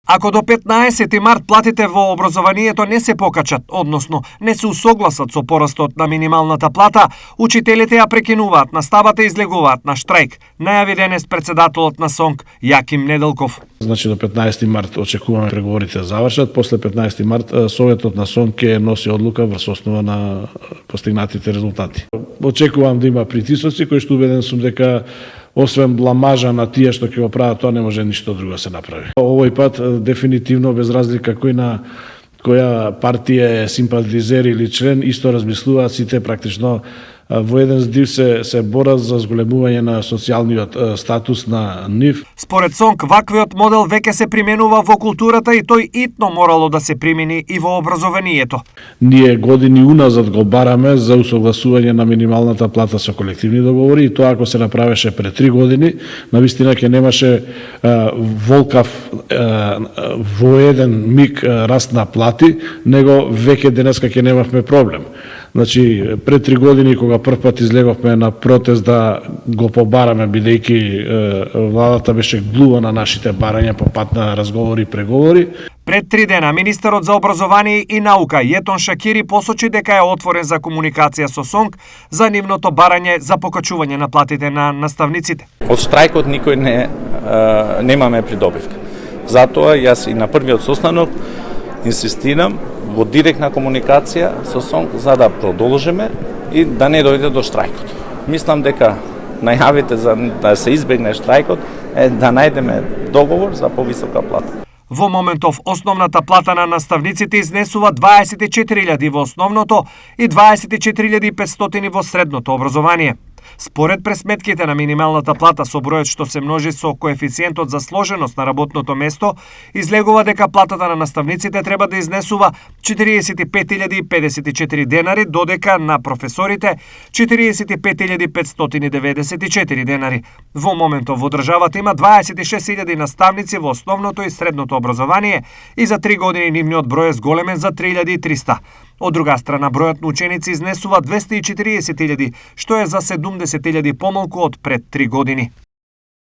Ако до 15 март платите во образованието не се покачат, односно не се усогласат со порастот на минималната плата, учителите ја прекинуваат наставата и излегуваат на штрајк, најави денес председателот на СОНК Јаким Неделков. Значи до 15 март очекуваме преговорите да завршат. После 15 март Советот на СОНК ќе носи одлука врз основа на постигнатите резултати. Очекувам да има притисоци кои што убеден сум дека освен бламажа на тие што ќе го прават, тоа не може ништо друго да се направи. Овој пат дефинитивно без разлика која партија е симпатизер или член, исто размислуваат сите практично во еден здив се борат за зголемување на социјалниот статус на нив. Според СОНК, ваквиот модел веќе се применува во културата и тој итно морало да се примени и во образованието. Ние години уназад го бараме за усогласување на минималната плата со колективни договори и тоа ако се направеше пред 3 години, навистина ќе немаше волкав во еден миг раст на плати, него веќе денеска ќе немавме проблем. Значи, пред 3 години, кога прв пат излеговме на протест да го побараме, бидејќи владата беше глува на нашите барања по пат на разговори и преговори. Пред 3 дена, министерот за образование и наука Јетон Шакири посочи дека е отворен за комуникација со СОНК за нивното барање за покачување на платите на наставниците. Од штрајкот никој немаме придобивка. Затоа јас и на првиот состанок инсистирам во директна комуникација со СОНК за да продолжиме и да не дојде до штрајкот. Мислам дека најавите за да се избегне штрајкот е да најдеме договор за повисока плата. Во моментов основната плата на наставниците изнесува 24.000 во основното и 24.500 во средното образование. Според пресметките на минималната плата со бројот што се множи со коефициентот за сложеност на работното место, излегува дека платата на наставниците треба да изнесува 45.054 денари, додека на професорите 45.594 денари. Во моментов во државата има 26.000 наставници во основното и средното образование и за 3 години нивниот број е зголемен за 3.300. Од друга страна, бројот на ученици изнесува 240.000, што е за 70.000 помалку од пред 3 години.